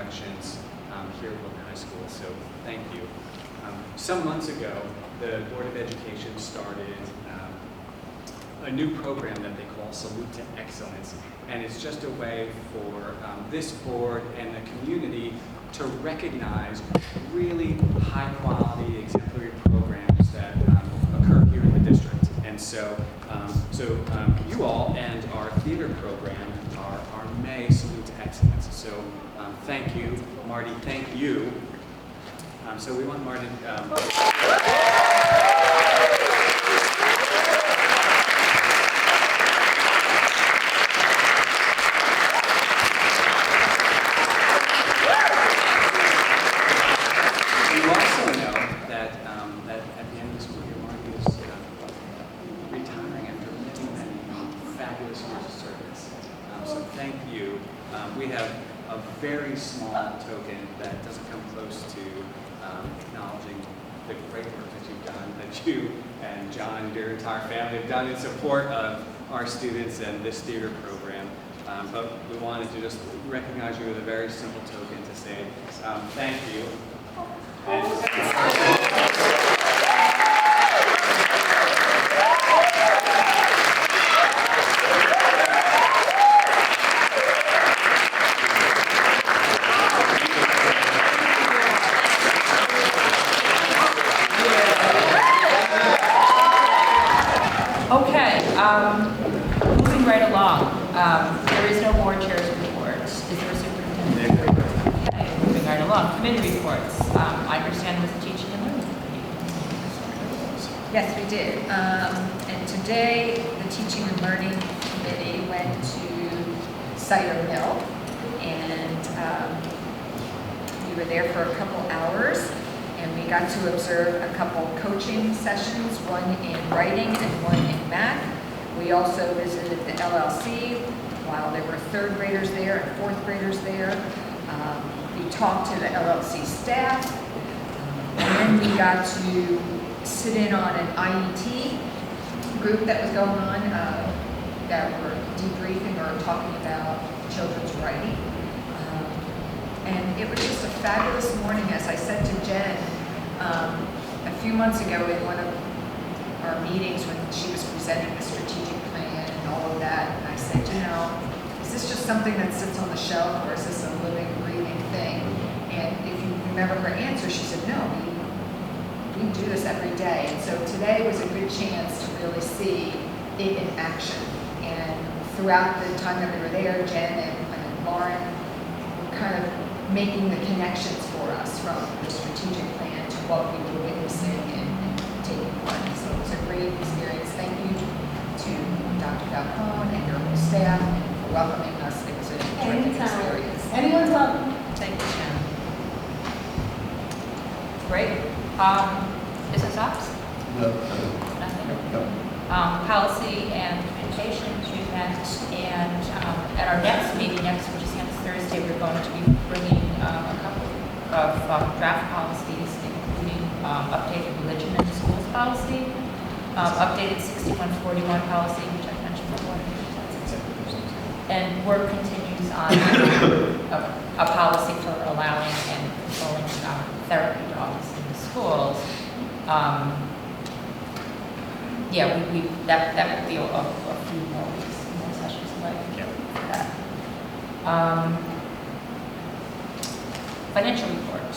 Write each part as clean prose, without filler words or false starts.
elections here at Brooklyn High School, so thank you. Some months ago, the Board of Education started a new program that they call Salute to Excellence, and it's just a way for this board and the community to recognize really high-quality, exemplary programs that occur here in the district. And so, you all and our theater program are our May Salute to Excellence. So thank you, Marty, thank you. So we want Marty. You also know that at the end of the school year, Marty is retiring after many fabulous years of service. So thank you. We have a very small token that doesn't come close to acknowledging the great work that you've done, that you and John and your entire family have done in support of our students and this theater program. But we wanted to just recognize you with a very simple token to say thank you. Okay, moving right along. There is no board chair's report. Is there a superintendent report? Okay, moving right along. Committee reports. I understand there was a teaching and learning committee. Yes, we did. And today, the Teaching and Learning Committee went to Cider Mill, and we were there for a couple hours, and we got to observe a couple coaching sessions, one in writing and one in math. We also visited the LLC while there were third graders there and fourth graders there. We talked to the LLC staff, and then we got to sit in on an IET group that was going on that were debriefing or talking about children's writing. And it was just a fabulous morning. As I said to Jen a few months ago in one of our meetings when she was presenting the strategic plan and all of that, and I said, you know, is this just something that sits on the shelf, or is this a living, breathing thing? And if you remember her answer, she said, no, we do this every day. And so today was a good chance to really see it in action. And throughout the time that we were there, Jen and Lauren were kind of making the connections for us from the strategic plan to what we were witnessing and taking part in. So it was a great experience. Thank you to Dr. Falcone and your whole staff for welcoming us. It was a terrific experience. Anyone's welcome. Thank you, Jen. Great. Business ops? No. Nothing? No. Policy and communications, we met, and at our next meeting, which is next Thursday, we're going to be bringing a couple of draft policies, including updated religion in the schools policy, updated 6141 policy, which I mentioned before, and work continues on a policy for allowing and controlling therapy dogs in the schools. Yeah, that would be a few more weeks, more sessions like that. Financial report.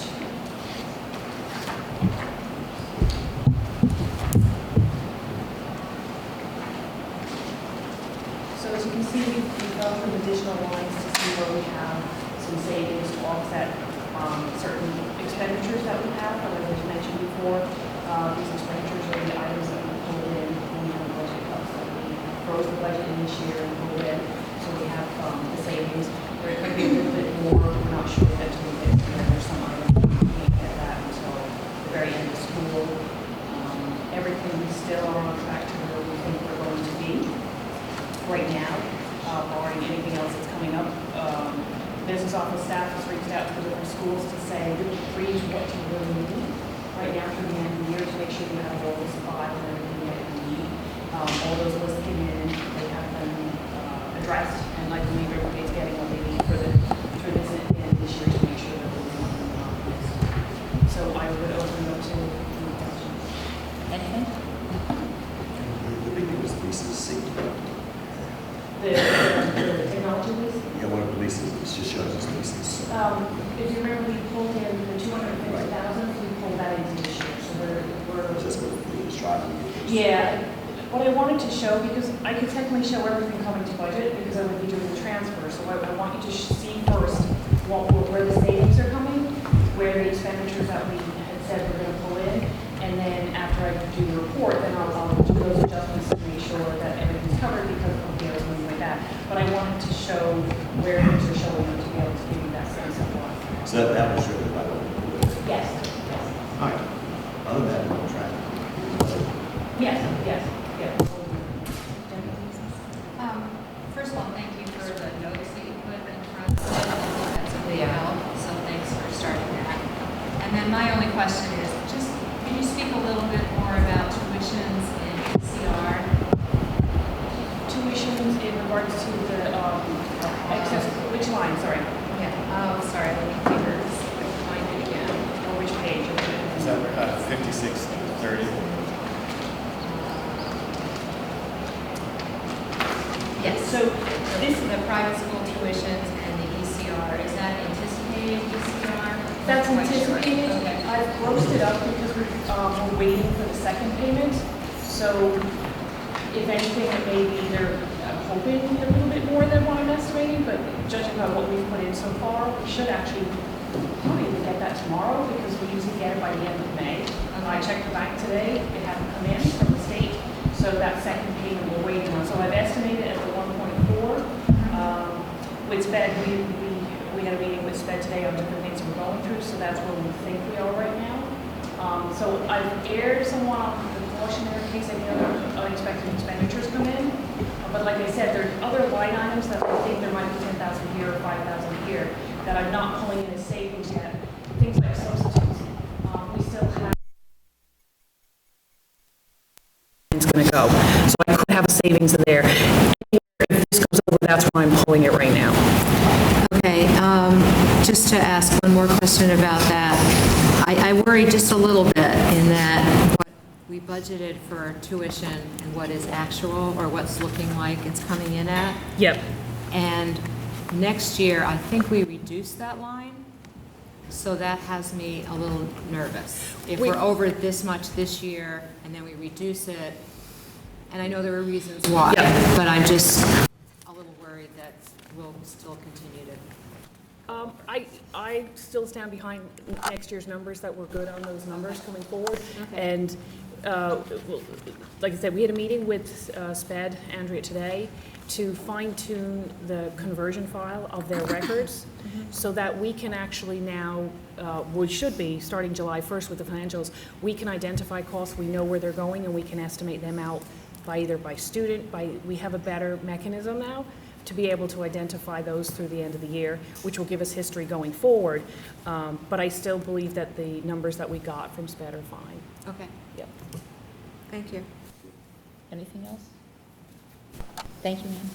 So as you can see, we've gone through additional lines to see where we have some savings to offset certain expenditures that we have. As I mentioned before, these expenditures are the items that we pulled in when we have a budget cut. So we froze the budget in this year and pulled in. So we have the savings. There could be a little bit more. We're not sure yet until we get to it. There's some items we can't get that until the very end of school. Everything we still are on track to where we think we're going to be right now, barring anything else that's coming up. Business office staff has reached out to the different schools to say, freeze what you really need right now through the end of the year to make sure you have all the supplies and everything that you need. All those lists came in, they have been addressed, and like the Everybody's getting what they need for this year to make sure if you remember, we pulled in the 250,000, we pulled that into this year, so we're. Just what we was driving. Yeah, what I wanted to show, because I could technically show everything coming to budget, because I would be doing the transfer, so I want you to see first where the savings are coming, where the expenditures that we had said we're gonna pull in, and then after I do the report, then I'll do those adjustments to make sure that everything's covered because of the other things like that. But I wanted to show where things are showing up to be able to give you that sense of what. So that was really by the way. Yes, All right. Other than that, we're on track. yes, yes, yes. First of all, thank you for the notes that you put in front of it. That's a big help, so thanks for starting that. And then my only question is, just, can you speak a little bit more about tuitions in ECR? Tuitions in regards to the excess, which line, sorry, Yeah, oh, sorry, let me find it again. or which page? Is that 5630? Yes, So this is the private school tuitions and the ECR, is that anticipated ECR? That's Not quite sure. anticipated. Okay. I've grossed it up because we're waiting for the second payment. So if anything, it may be they're hoping a little bit more than what I'm estimating, but judging by what we've put in so far, we should actually probably even get that tomorrow because we usually get it by the end of May. I checked the bank today, it hasn't come in from the state, so that second payment we're waiting on. So I've estimated at the 1.4. With SPED, we had a meeting with SPED today on different things we're going through, so that's where we think we are right now. So I've erred somewhat on the cautionary case any other unexpected expenditures come in. But like I said, there's other line items that I think there might be 10,000 here or 5,000 here that I'm not pulling in as savings yet. Things like substitutes. We still have. It's going to go. So I could have a savings in there. If this goes over, that's why I'm pulling it right now. Okay, just to ask one more question about that. I worry just a little bit in that what we budgeted for tuition and what is actual, or what's looking like it's coming in at. Yep. And next year, I think we reduced that line, so that has me a little nervous. If we're over this much this year, and then we reduce it, and I know there are reasons why, Yeah. but I'm just a little worried that we'll still continue to. I still stand behind next year's numbers, that we're good on those numbers coming forward. And like I said, we had a meeting with SPED, Andrea, today, to fine-tune the conversion file of their records so that we can actually now, we should be, starting July 1st with the financials, we can identify costs, we know where they're going, and we can estimate them out by either by student, we have a better mechanism now to be able to identify those through the end of the year, which will give us history going forward. But I still believe that the numbers that we got from SPED are fine. Okay, Yep. thank you. Anything else? Thank you, ma'am.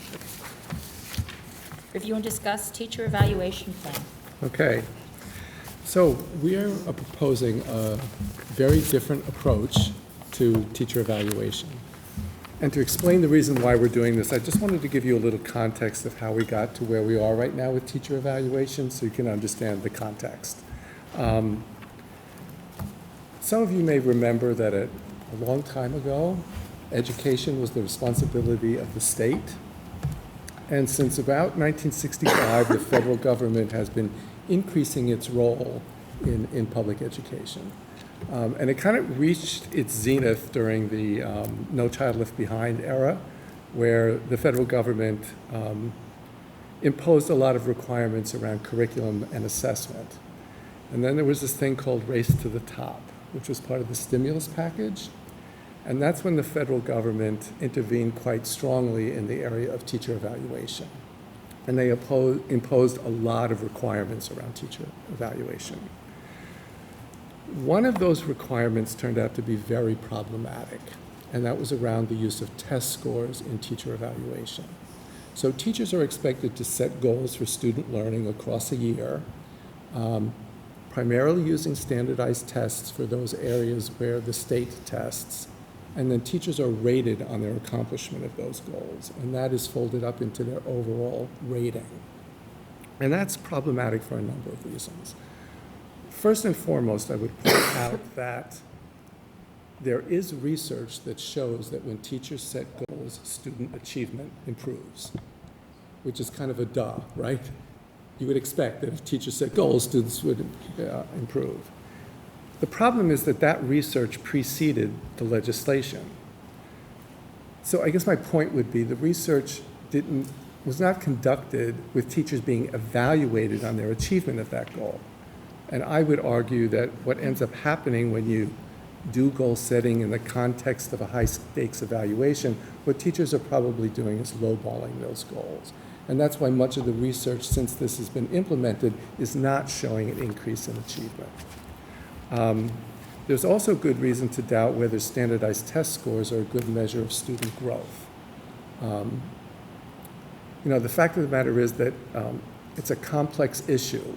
Review and discuss teacher evaluation plan. Okay, so we are proposing a very different approach to teacher evaluation. And to explain the reason why we're doing this, I just wanted to give you a little context of how we got to where we are right now with teacher evaluation so you can understand the context. Some of you may remember that a long time ago, education was the responsibility of the state. And since about 1965, the federal government has been increasing its role in public education. And it kind of reached its zenith during the No Child Left Behind era, where the federal government imposed a lot of requirements around curriculum and assessment. And then there was this thing called Race to the Top, which was part of the stimulus package. And that's when the federal government intervened quite strongly in the area of teacher evaluation. And they imposed a lot of requirements around teacher evaluation. One of those requirements turned out to be very problematic, and that was around the use of test scores in teacher evaluation. So teachers are expected to set goals for student learning across a year, primarily using standardized tests for those areas where the state tests, and then teachers are rated on their accomplishment of those goals, and that is folded up into their overall rating. And that's problematic for a number of reasons. First and foremost, I would point out that there is research that shows that when teachers set goals, student achievement improves, which is kind of a duh, right? You would expect that if teachers set goals, students would improve. The problem is that that research preceded the legislation. So I guess my point would be the research was not conducted with teachers being evaluated on their achievement of that goal. And I would argue that what ends up happening when you do goal setting in the context of a high-stakes evaluation, what teachers are probably doing is lowballing those goals. And that's why much of the research since this has been implemented is not showing an increase in achievement. There's also good reason to doubt whether standardized test scores are a good measure of student growth. The fact of the matter is that it's a complex issue,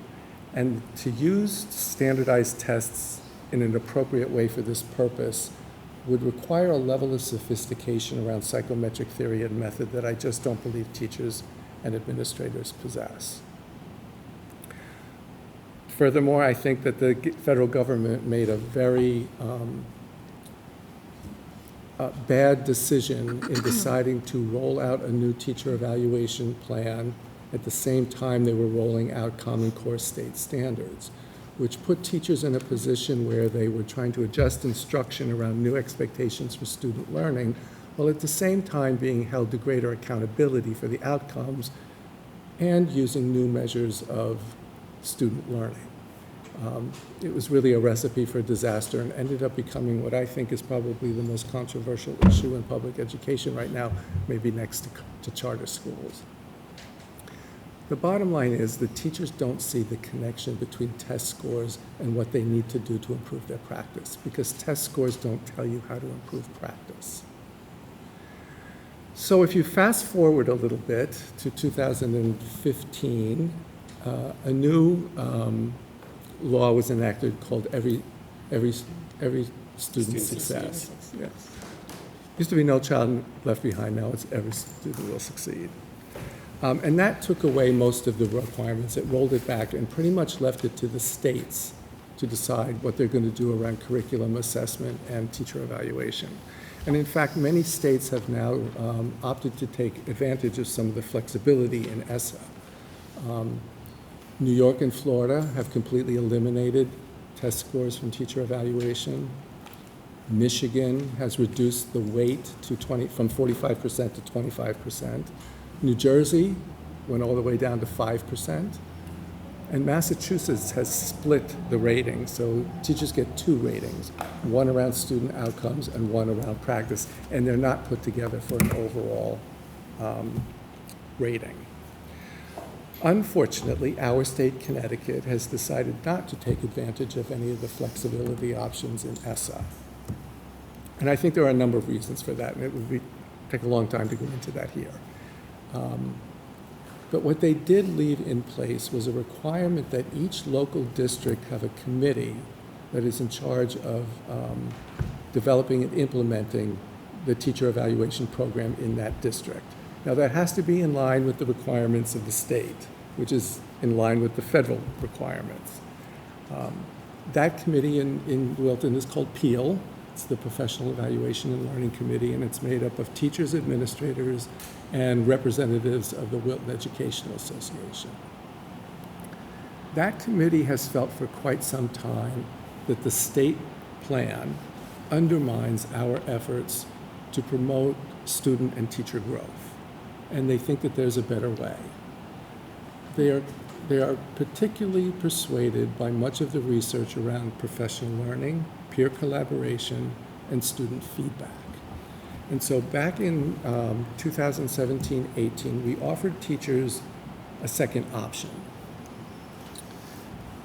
and to use standardized tests in an appropriate way for this purpose would require a level of sophistication around psychometric theory and method that I just don't believe teachers and administrators possess. Furthermore, I think that the federal government made a very bad decision in deciding to roll out a new teacher evaluation plan at the same time they were rolling out Common Core state standards, which put teachers in a position where they were trying to adjust instruction around new expectations for student learning, while at the same time being held to greater accountability for the outcomes and using new measures of student learning. It was really a recipe for disaster and ended up becoming what I think is probably the most controversial issue in public education right now, maybe next to charter schools. The bottom line is that teachers don't see the connection between test scores and what they need to do to improve their practice, because test scores don't tell you how to improve practice. So if you fast forward a little bit to 2015, a new law was enacted called Every Student Success. Yes. Used to be No Child Left Behind, now it's Every Student Will Succeed. And that took away most of the requirements. It rolled it back and pretty much left it to the states to decide what they're going to do around curriculum assessment and teacher evaluation. And in fact, many states have now opted to take advantage of some of the flexibility in ESSA. New York and Florida have completely eliminated test scores from teacher evaluation. Michigan has reduced the weight from 45% to 25%. New Jersey went all the way down to 5%. And Massachusetts has split the rating, so teachers get two ratings, one around student outcomes and one around practice, and they're not put together for an overall rating. Unfortunately, our state, Connecticut, has decided not to take advantage of any of the flexibility options in ESSA. And I think there are a number of reasons for that, and it would take a long time to go into that here. But what they did leave in place was a requirement that each local district have a committee that is in charge of developing and implementing the teacher evaluation program in that district. Now, that has to be in line with the requirements of the state, which is in line with the federal requirements. That committee in Wilton is called PEAL. It's the Professional Evaluation and Learning Committee, and it's made up of teachers, administrators, and representatives of the Wilton Educational Association. That committee has felt for quite some time that the state plan undermines our efforts to promote student and teacher growth, and they think that there's a better way. They are particularly persuaded by much of the research around professional learning, peer collaboration, and student feedback. And so back in 2017-18, we offered teachers a second option.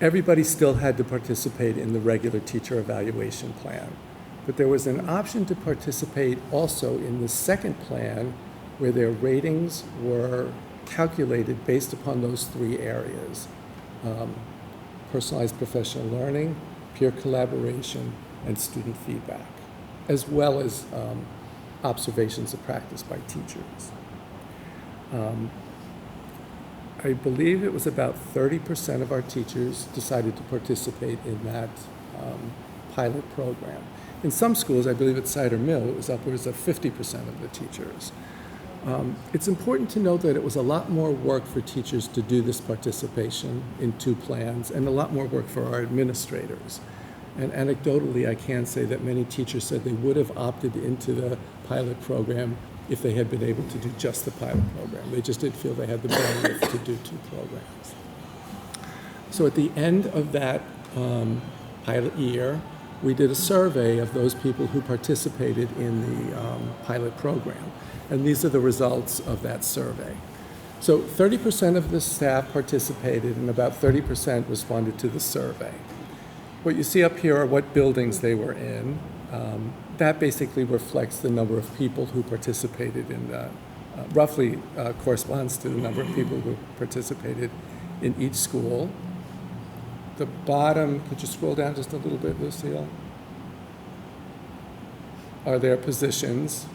Everybody still had to participate in the regular teacher evaluation plan, but there was an option to participate also in the second plan where their ratings were calculated based upon those three areas: personalized professional learning, peer collaboration, and student feedback, as well as observations of practice by teachers. I believe it was about 30% of our teachers decided to participate in that pilot program. In some schools, I believe at Cider Mill, it was upwards of 50% of the teachers. It's important to note that it was a lot more work for teachers to do this participation in 2 plans and a lot more work for our administrators. And anecdotally, I can say that many teachers said they would have opted into the pilot program if they had been able to do just the pilot program. They just didn't feel they had the bandwidth to do 2 programs. So at the end of that pilot year, we did a survey of those people who participated in the pilot program. And these are the results of that survey. So 30% of the staff participated and about 30% responded to the survey. What you see up here are what buildings they were in. That basically reflects the number of people who participated in the, roughly corresponds to the number of people who participated in each school. The bottom, could you scroll down just a little bit, Lucille? Are their positions.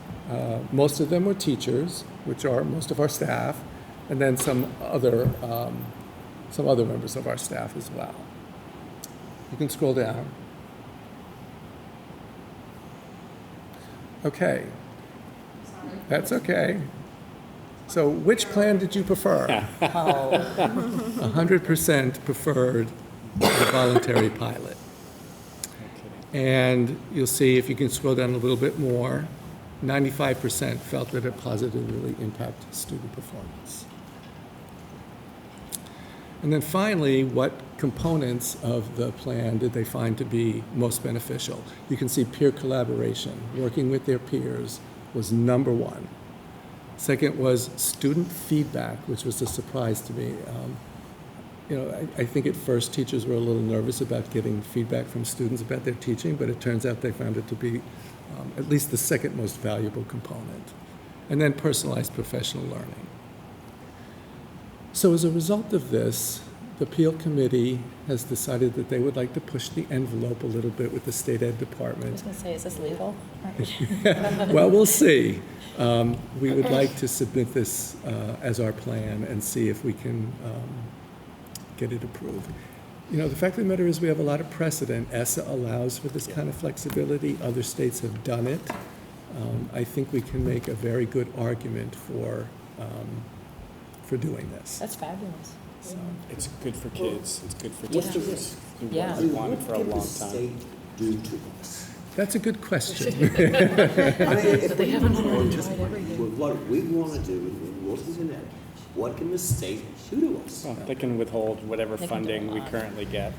Most of them were teachers, which are most of our staff, and then some other members of our staff as well. You can scroll down. Okay. That's okay. So which plan did you prefer? 100% preferred the voluntary pilot. And you'll see, if you can scroll down a little bit more, 95% felt that it positively impacted student performance. And then finally, what components of the plan did they find to be most beneficial? You can see peer collaboration, working with their peers, was number 1. Second was student feedback, which was a surprise to me. I think at first teachers were a little nervous about getting feedback from students about their teaching, but it turns out they found it to be at least the second most valuable component. And then personalized professional learning. So as a result of this, the Peel Committee has decided that they would like to push the envelope a little bit with the State Ed I I was was going to say, is this legal? Well, we'll see. We would like to submit this as our plan and see if we can get it approved. The fact of the matter is we have a lot of precedent. ESSA allows for this kind of flexibility. Other states have done it. I think we can make a very good argument for doing this. That's fabulous. So, It's good for kids, it's good for Yeah. teachers. We Yeah. wanted for a long What time. can the state do to us? that's a good question. I mean, if they haven't what we want to do in Wilson, Connecticut, what can the state do to us? Well, they can withhold whatever They can do a funding we lot. currently get,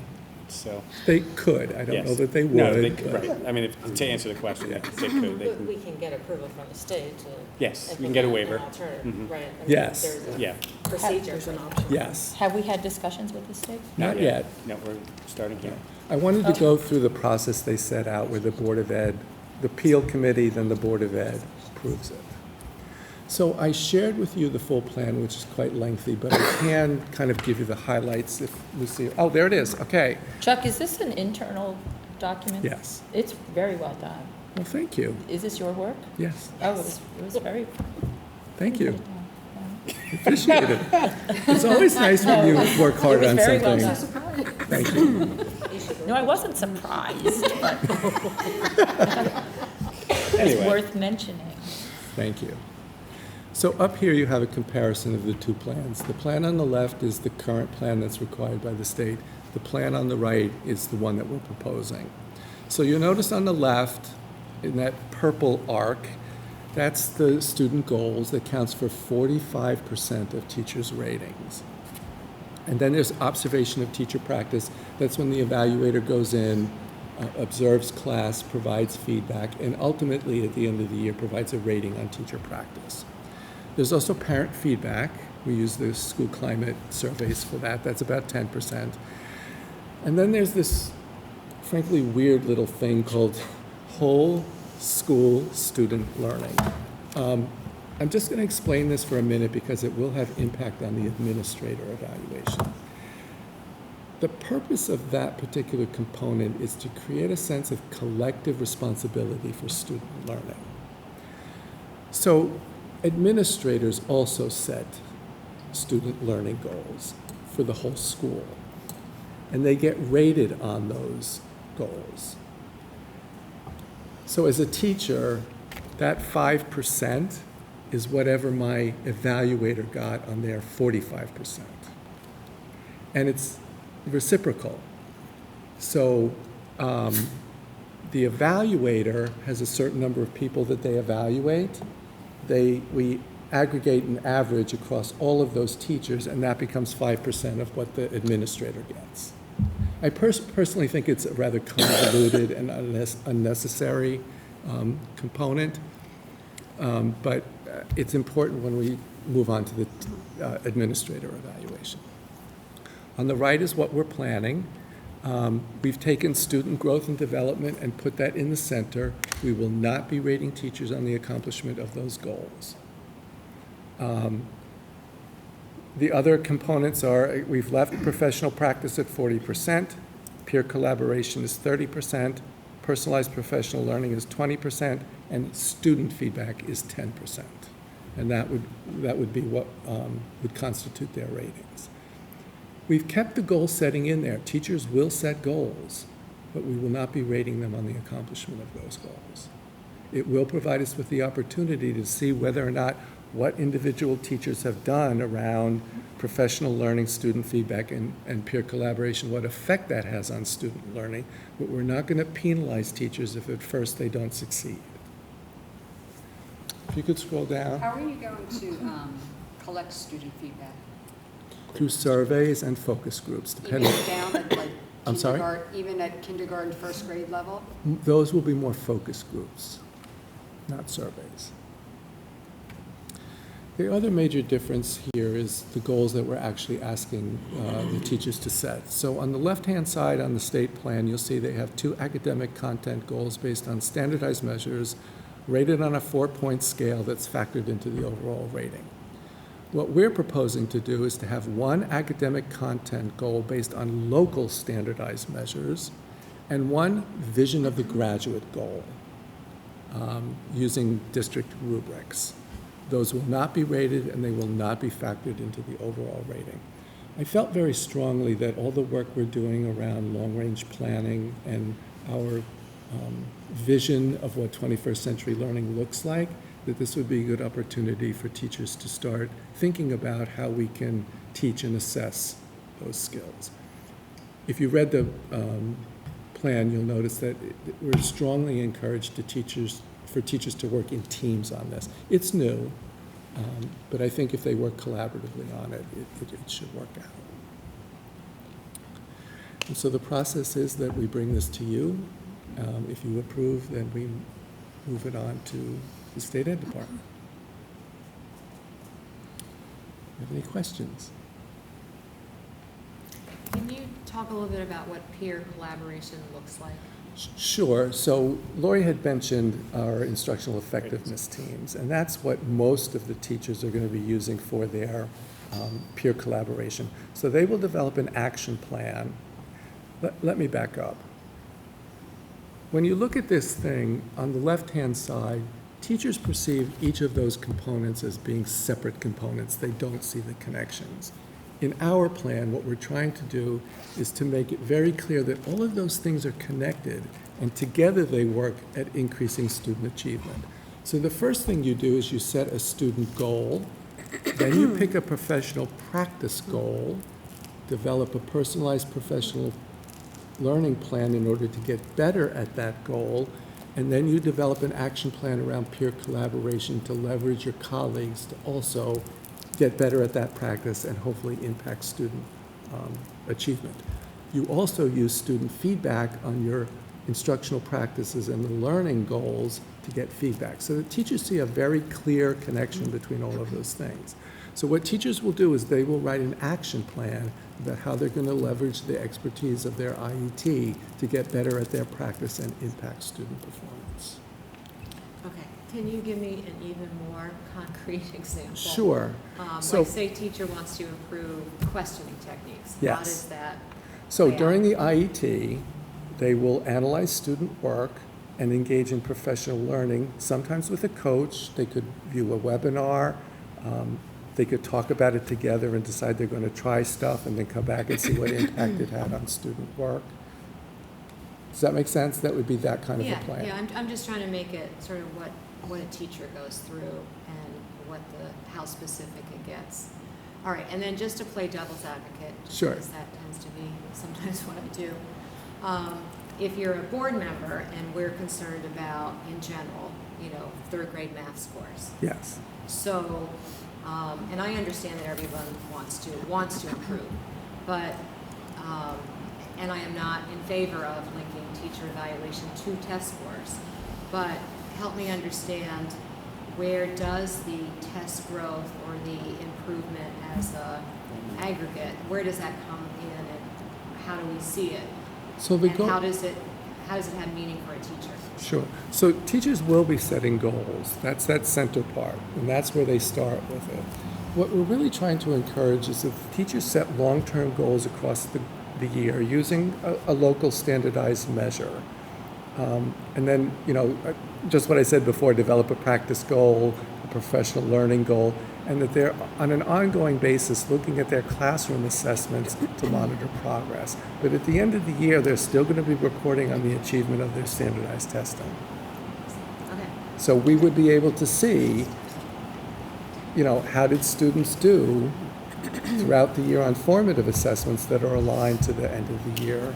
so. They could. I don't know yes. that they would. No, but- right. I mean, to answer the question, they could. They But can, we can get approval from the state to. yes, we can get a waiver. An alternative, Mhm. right? I mean, Yes. There's a Yeah, procedure. Yes. Have we had discussions with the state? Not yet. No, we're starting here. I wanted to go through the process they set out where the Board of Ed, the Peel Committee, then the Board of Ed approves it. So I shared with you the full plan, which is quite lengthy, but I can kind of give you the highlights if Lucy, oh, there it is, okay. Chuck, is this an internal document? Yes. It's very well done. Well, thank you. Is this your work? Yes, Oh, it was very. thank you. Yeah. Appreciate it. It's always nice when you work hard It was on very well something. done. Thank you. No, I wasn't surprised, but it's Anyway. worth mentioning. Thank you. So up here you have a comparison of the 2 plans. The plan on the left is the current plan that's required by the state. The plan on the right is the one that we're proposing. So you'll notice on the left, in that purple arc, that's the student goals that counts for 45% of teachers' ratings. And then there's observation of teacher practice. That's when the evaluator goes in, observes class, provides feedback, and ultimately at the end of the year provides a rating on teacher practice. There's also parent feedback. We use the school climate surveys for that. That's about 10%. And then there's this frankly weird little thing called whole school student learning. I'm just going to explain this for a minute because it will have impact on the administrator evaluation. The purpose of that particular component is to create a sense of collective responsibility for student learning. So administrators also set student learning goals for the whole school. And they get rated on those goals. So as a teacher, that 5% is whatever my evaluator got on their 45%. And it's reciprocal. So the evaluator has a certain number of people that they evaluate. We aggregate an average across all of those teachers, and that becomes 5% of what the administrator gets. I personally think it's a rather convoluted and unnecessary component, but it's important when we move on to the administrator evaluation. On the right is what we're planning. We've taken student growth and development and put that in the center. We will not be rating teachers on the accomplishment of those goals. The other components are, we've left professional practice at 40%, peer collaboration is 30%, personalized professional learning is 20%, and student feedback is 10%. And that would be what would constitute their ratings. We've kept the goal setting in there. Teachers will set goals, but we will not be rating them on the accomplishment of those goals. It will provide us with the opportunity to see whether or not what individual teachers have done around professional learning, student feedback, and peer collaboration, what effect that has on student learning, but we're not going to penalize teachers if at first they don't succeed. If you could scroll down. How are you going to collect student feedback? Through surveys and focus groups, depending. Even down at like I'm sorry? even at kindergarten, first grade level? Those will be more focus groups, not surveys. The other major difference here is the goals that we're actually asking the teachers to set. So on the left-hand side on the state plan, you'll see they have 2 academic content goals based on standardized measures rated on a 4-point scale that's factored into the overall rating. What we're proposing to do is to have 1 academic content goal based on local standardized measures and 1 vision of the graduate goal using district rubrics. Those will not be rated and they will not be factored into the overall rating. I felt very strongly that all the work we're doing around long-range planning and our vision of what 21st century learning looks like, that this would be a good opportunity for teachers to start thinking about how we can teach and assess those skills. If you read the plan, you'll notice that we're strongly encouraged for teachers to work in teams on this. It's new, but I think if they work collaboratively on it, it should work out. And so the process is that we bring this to you. If you approve, then we move it on to the State Ed Department. Have any questions? Can you talk a little bit about what peer collaboration looks like? Sure. So Lori had mentioned our instructional effectiveness teams, and that's what most of the teachers are going to be using for their peer collaboration. So they will develop an action plan. Let me back up. When you look at this thing, on the left-hand side, teachers perceive each of those components as being separate components. They don't see the connections. In our plan, what we're trying to do is to make it very clear that all of those things are connected, and together they work at increasing student achievement. So the first thing you do is you set a student goal, then you pick a professional practice goal, develop a personalized professional learning plan in order to get better at that goal, and then you develop an action plan around peer collaboration to leverage your colleagues to also get better at that practice and hopefully impact student achievement. You also use student feedback on your instructional practices and the learning goals to get feedback. So the teachers see a very clear connection between all of those things. So what teachers will do is they will write an action plan about how they're going to leverage the expertise of their IET to get better at their practice and impact student performance. Okay, can you give me an even more concrete example? Sure. Like say teacher wants to improve questioning techniques. Yes. How does that So play out? during the IET, they will analyze student work and engage in professional learning, sometimes with a coach. They could view a webinar. They could talk about it together and decide they're going to try stuff and then come back and see what impact it had on student work. Does that make sense? That would be that kind of a plan. Yeah, I'm just trying to make it sort of what a teacher goes through and how specific it gets. All right, and then just to play devil's advocate, just Sure. because that tends to be sometimes what I do. If you're a board member and we're concerned about, in general, third grade math scores. Yes. So, and I understand that everyone wants to improve, but, and I am not in favor of linking teacher evaluation to test scores, but help me understand, where does the test growth or the improvement as a aggregate, where does that come in and how do we see it? So And how does it have meaning for a teacher? Sure. So teachers will be setting goals. That's that center part, and that's where they start with it. What we're really trying to encourage is that teachers set long-term goals across the year using a local standardized measure. And then, just what I said before, develop a practice goal, a professional learning goal, and that they're on an ongoing basis looking at their classroom assessments to monitor progress. But at the end of the year, they're still going to be reporting on the achievement of their standardized testing. Okay. So we would be able to see, how did students do throughout the year on formative assessments that are aligned to the end of the year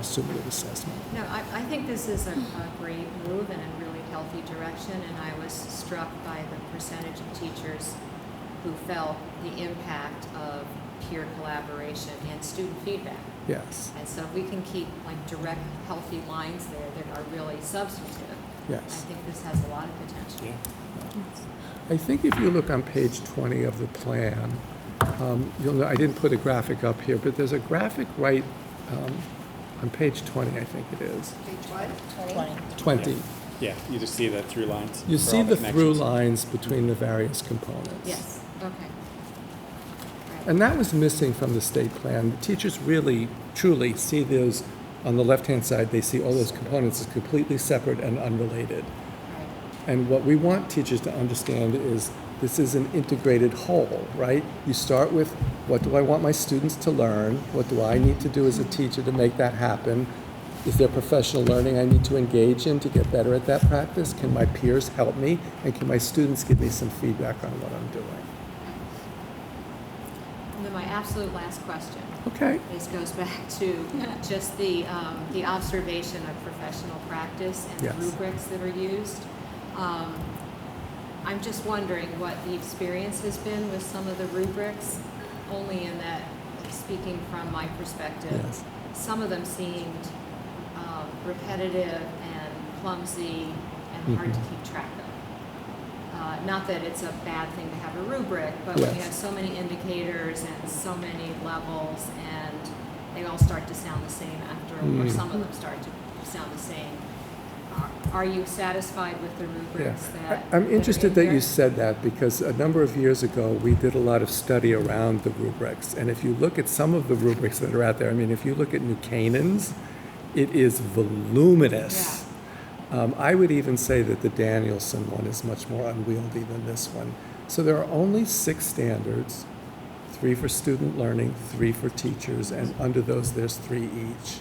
summative assessment. No, I think this is a great move and a really healthy direction, and I was struck by the percentage of teachers who felt the impact of peer collaboration and student feedback. Yes. And so if we can keep direct, healthy lines there that are really substantive, Yes. I think this has a lot of potential. Yeah. I think if you look on page 20 of the plan, you'll know, I didn't put a graphic up here, but there's a graphic right on page 20, I think it is. Page what? 20. Yeah, you just see the through lines. You for see all the through connections. lines between the various components. Yes, okay. Right. And that was missing from the state plan. The teachers really, truly see those, on the left-hand side, they see all those components as completely separate and unrelated. Right. And what we want teachers to understand is this is an integrated whole, right? You start with, what do I want my students to learn? What do I need to do as a teacher to make that happen? Is there professional learning I need to engage in to get better at that practice? Can my peers help me? And can my students give me some feedback on what I'm doing? And then my absolute last question. Okay. This goes back to just the observation of professional practice and Yes. the rubrics that are used. I'm just wondering what the experience has been with some of the rubrics, only in that, speaking from my perspective, Yes. some of them seemed repetitive and clumsy and hard to keep track of. Not that it's a bad thing to have a rubric, but when you Yes. have so many indicators and so many levels, and they all start to sound the same after, or some of them start to sound the same. Are you satisfied with the rubrics that I'm that are interested in that here? you said that, because a number of years ago, we did a lot of study around the rubrics. And if you look at some of the rubrics that are out there, I mean, if you look at New Canaan's, it is voluminous. I would even say that the Danielson one is much more unwieldy than this one. So there are only 6 standards, 3 for student learning, 3 for teachers, and under those there's 3 each.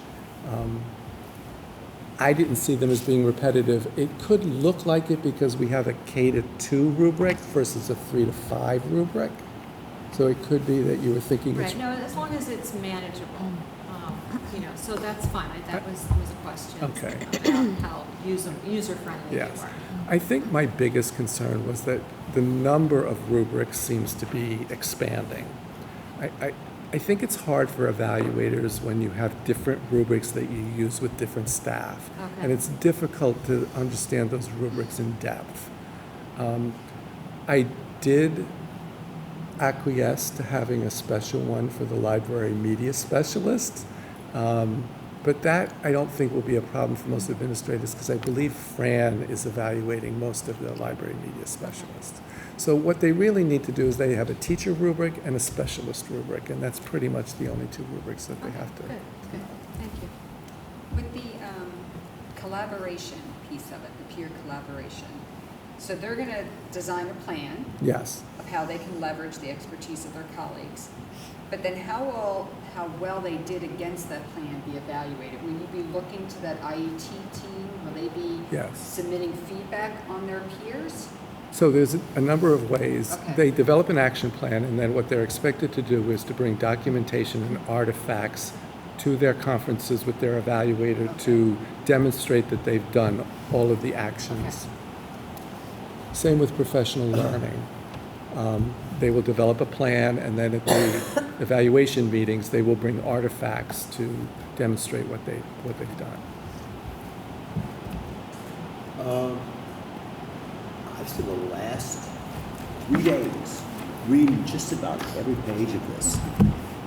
I didn't see them as being repetitive. It could look like it because we have a K-2 rubric versus a 3-5 rubric. So it could be that you were thinking it's Right, no, as long as it's manageable, so that's fine. That was a question. Okay. About how user-friendly they Yes. were. I think my biggest concern was that the number of rubrics seems to be expanding. I think it's hard for evaluators when you have different rubrics that you use with different staff. Okay. And it's difficult to understand those rubrics in depth. I did acquiesce to having a special one for the library media specialist. But that, I don't think, will be a problem for most administrators, because I believe Fran is evaluating most of the library media specialists. So what they really need to do is they have a teacher rubric and a specialist rubric, and that's pretty much the only 2 rubrics that they have to. Good, thank you. With the collaboration piece of it, the peer collaboration, So they're going to design a plan Yes. of how they can leverage the expertise of their colleagues. But then how well they did against that plan be evaluated? Will you be looking to that IET team? Will they be Yes. submitting feedback on their peers? So there's a number of ways. Okay. They develop an action plan, and then what they're expected to do is to bring documentation and artifacts to their conferences with their evaluator to demonstrate that they've done all of the actions. Same with professional learning. They will develop a plan, and then at the evaluation meetings, they will bring artifacts to demonstrate what they've done. I've spent the last 3 days reading just about every page of this.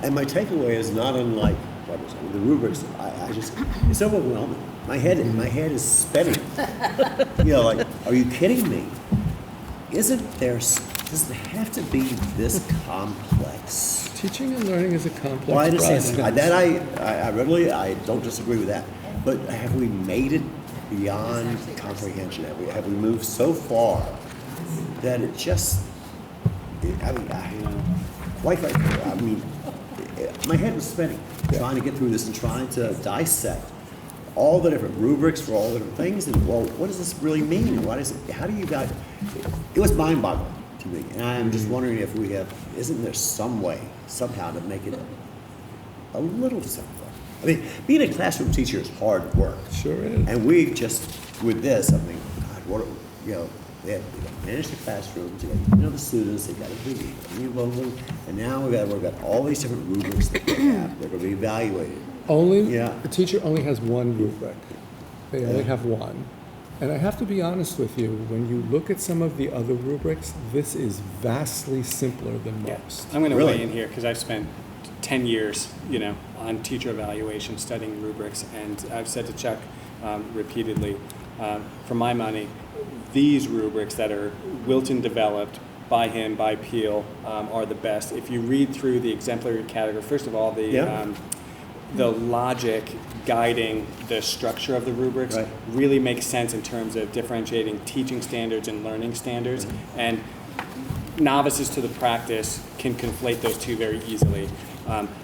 And my takeaway is not unlike the rubrics. It's overwhelming. My head is spinning. Like, are you kidding me? Does it have to be this complex? Teaching and learning is a complex Well, I process. understand that. I don't disagree with that. But have we made it beyond comprehension? Have we moved so far that it just? Quite frankly, my head was spinning trying to get through this and trying to dissect all the different rubrics for all the different things. And well, what does this really mean? How do you guys? It was mind-boggling to me, and I am just wondering if isn't there some way, somehow, to make it a little simpler? I mean, being a classroom teacher is hard work. Sure is. And we just, with this, I mean, God, they have to manage the classrooms, they got to the students, they got to do and now we've got all these different rubrics that they have. They're going to be evaluated. A teacher only has one rubric. They only have one. And I have to be honest with you, when you look at some of the other rubrics, this is vastly simpler than most. I'm going to Really? weigh in here because I've spent 10 years, on teacher evaluation, studying rubrics, and I've said to Chuck repeatedly, for my money, these rubrics that are Wilton developed by him, by Peel, are the best. If you read through the exemplary category, first of all, the logic guiding the structure of the rubrics Right. really makes sense in terms of differentiating teaching standards and learning standards. And novices to the practice can conflate those two very easily.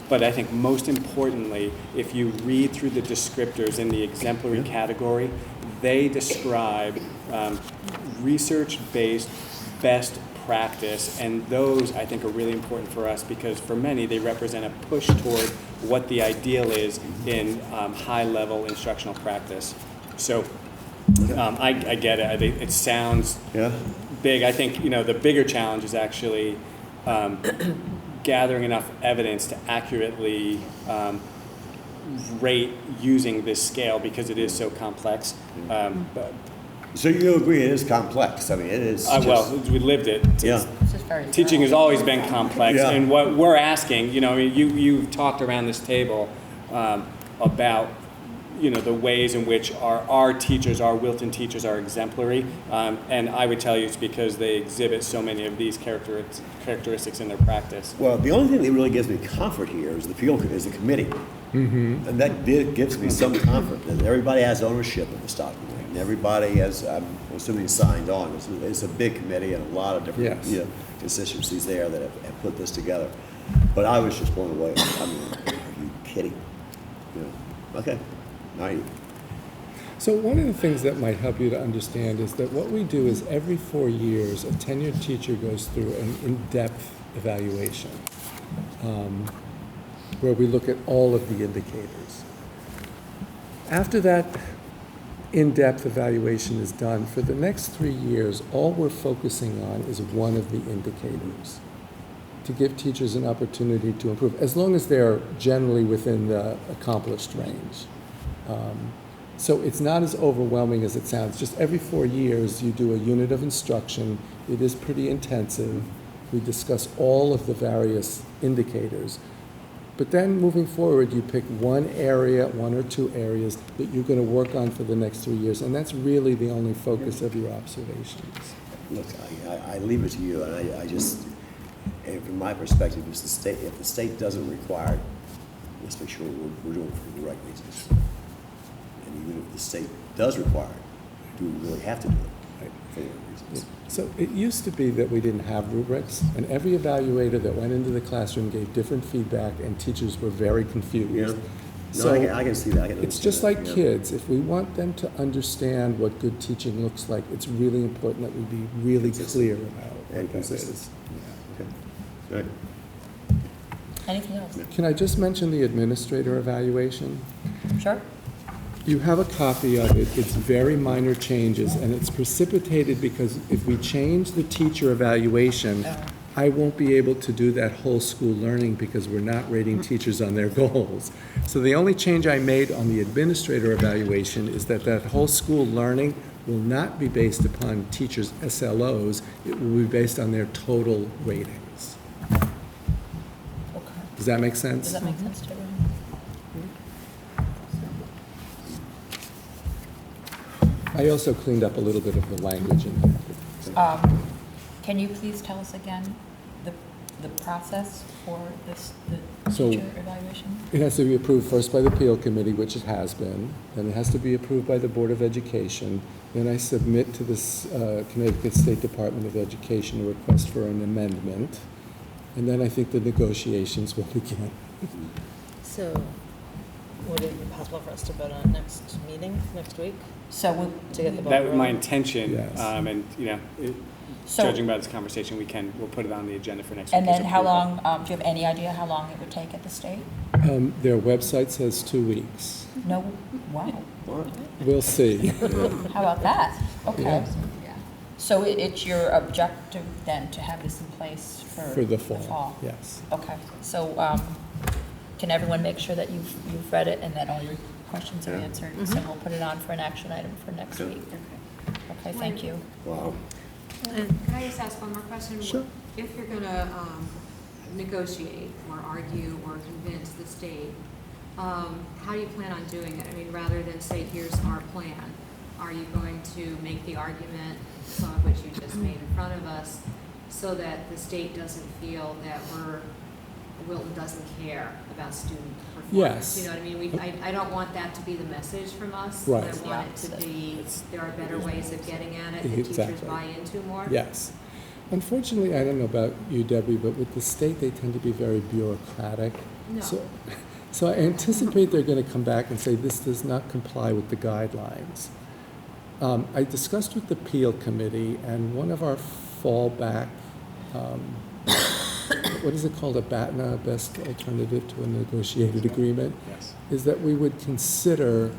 But I think most importantly, if you read through the descriptors in the exemplary category, they describe research-based best practice, and those I think are really important for us because for many they represent a push toward what the ideal is in high-level instructional practice. So I get it. I think it sounds big. I think the bigger challenge is actually gathering enough evidence to accurately rate using this scale because it is so complex. So you agree it is complex? I mean, it is. Well, we lived it. It's just very Teaching has always been complex, Yeah. and what we're asking, you've talked around this table about, the ways in which our teachers, our Wilton teachers, are exemplary, and I would tell you it's because they exhibit so many of these characteristics in their practice. Well, the only thing that really gives me comfort here is the committee, and that gives me some comfort that everybody has ownership of this document, and everybody has, I'm assuming, signed on. It's a big committee and a lot of different constituencies there that have put this together. But I was just blown away. I mean, are you kidding? Okay. All right. So one of the things that might help you to understand is that what we do is every 4 years, a tenured teacher goes through an in-depth evaluation where we look at all of the indicators. After that in-depth evaluation is done, for the next 3 years, all we're focusing on is one of the indicators to give teachers an opportunity to improve, as long as they're generally within the accomplished range. So it's not as overwhelming as it sounds. Just every 4 years, you do a unit of instruction. It is pretty intensive. We discuss all of the various indicators. But then moving forward, you pick one area, 1 or 2 areas that you're going to work on for the next 3 years, and that's really the only focus of your observations. Look, I leave it to you, and I just, and from my perspective, if the state doesn't require it, let's make sure we're doing it for the right reasons. And even if the state does require it, do we really have to do it? for whatever reasons. So it used to be that we didn't have rubrics, and every evaluator that went into the classroom gave different feedback, and teachers were very confused. Yeah. No, So I can see that. I can it's understand just that, like yeah. kids. If we want them to understand what good teaching looks like, it's really important that we be really clear about And what that consistent. is. Okay. Good. Anything else? Can I just mention the administrator evaluation? Sure. You have a copy of it. It's very minor changes, and it's precipitated because if we change the teacher evaluation, I won't be able to do that whole school learning because we're not rating teachers on their goals. So the only change I made on the administrator evaluation is that that whole school learning will not be based upon teachers' SLOs. It will be based on their total ratings. Okay. Does that make Does sense? that make sense to everyone? I also cleaned up a little bit of the language in there. Can you please tell us again the process for the So- teacher evaluation? It has to be approved first by the appeal committee, which it has been, then it has to be approved by the Board of Education, then I submit to this Connecticut State Department of Education a request for an amendment, and then I think the negotiations will begin. So, would it be possible for us to vote on it next meeting, next week, So to get the ball That was my rolling? intention, Yes. and, So- judging by this conversation, we'll put it on the agenda for next week. And as then how approval. long, do you have any idea how long it would take at the state? Their website says 2 weeks. No, wow. We'll see. How about that? Okay. Yeah. So it's your objective then to have this in place For the fall, yes. Okay, so can everyone make sure that you've read it and that all your questions are Yeah. answered? So we'll put it on for an action item for next Yeah. week. Okay, thank you. Wow. Can I just ask one more question? Sure. If you're going to negotiate or argue or convince the state, how do you plan on doing it? I mean, rather than say, here's our plan, are you going to make the argument, some of which you just made in front of us, so that the state doesn't feel that Wilton doesn't care about student performance? Yes. You know what I mean? I don't want that to be the message from us. Right. I want it to be, there are better ways of getting at it that teachers Exactly. buy into more. Yes. Unfortunately, I don't know about you, Debbie, but with the state, they tend to be very bureaucratic. No. So I anticipate they're going to come back and say, this does not comply with the guidelines. I discussed with the appeal committee, and one of our fallback, what is it called, a BATNA, best alternative to a negotiated agreement, Yes. is that we would consider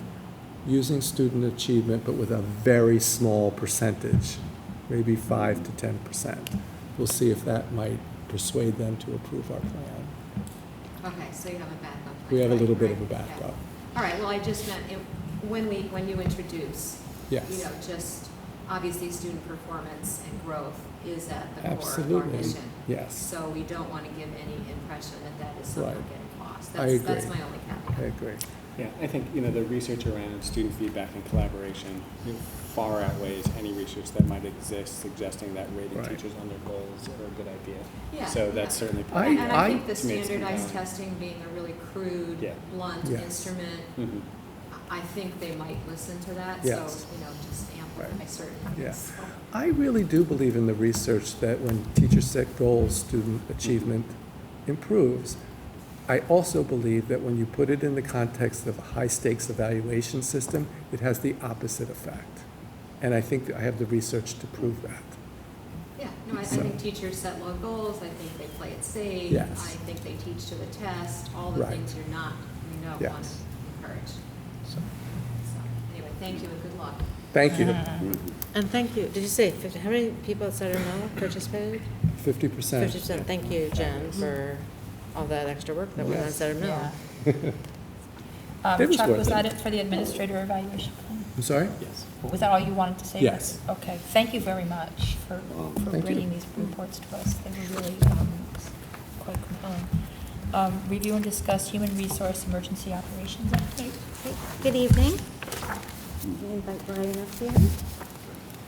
using student achievement, but with a very small percentage, maybe 5 to 10%. We'll see if that might persuade them to approve our plan. Okay, so you have a backup. plan. We have a little Right, bit of a right, yeah. backup. All right, well, I just meant, when you introduce, Yes. just obviously student performance and growth is at the core of our Absolutely. mission. Yes. So we don't want to give any impression that that is somehow Right. getting lost. I That's agree. my only I caveat. agree. Yeah, I think, the research around student feedback and collaboration far outweighs any research that might exist suggesting that rating Right. teachers on their goals are a good idea. Yeah, So yeah. that's certainly. I- And I think the to me, it's standardized compelling. testing being a really crude, Yeah. blunt Yes. instrument, Mhm. I think they might listen to that. Yes. So, just amplify Right. certain Yeah. things. I really do believe in the research that when teachers set goals, student achievement improves. I also believe that when you put it in the context of a high-stakes evaluation system, it has the opposite effect. And I think that I have the research to prove that. Yeah, no, I So- think teachers set low goals, I think they play it safe. Yes. I think they teach to the test, all the Right. things we don't Yes. want to encourage. So, So, anyway, thank you and good luck. thank you. And thank you, did you say 50, how many people outside of now participated? 50%. 50%, thank you, Jen, for all that extra work that went on Yes. outside of now. Yeah. It was Chuck, worth was it. that it for the administrator evaluation plan? I'm sorry? Yes. Was that all you wanted to say? Yes. Okay, thank you very much for Thank you. bringing these reports to us. They were really quite compelling. Review and discuss human resource emergency operations update. Good evening. I'll invite Brian up here.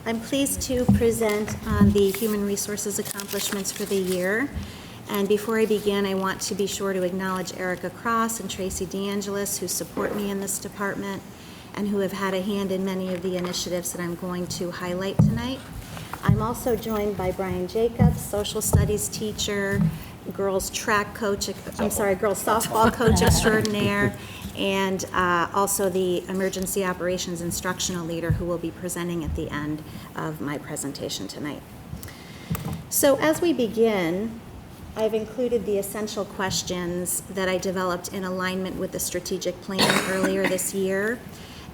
I'm pleased to present on the human resources accomplishments for the year. And before I begin, I want to be sure to acknowledge Erica Cross and Tracy DeAngelis, who support me in this department, and who have had a hand in many of the initiatives that I'm going to highlight tonight. I'm also joined by Brian Jacobs, social studies teacher, girls softball coach extraordinaire, and also the emergency operations instructional leader who will be presenting at the end of my presentation tonight. So as we begin, I've included the essential questions that I developed in alignment with the strategic plan earlier this year.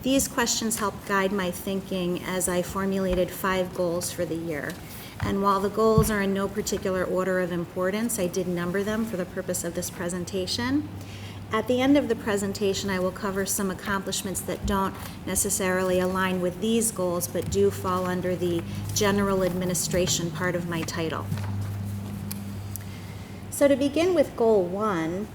These questions helped guide my thinking as I formulated 5 goals for the year. And while the goals are in no particular order of importance, I did number them for the purpose of this presentation. At the end of the presentation, I will cover some accomplishments that don't necessarily align with these goals, but do fall under the general administration part of my title. So to begin with goal 1,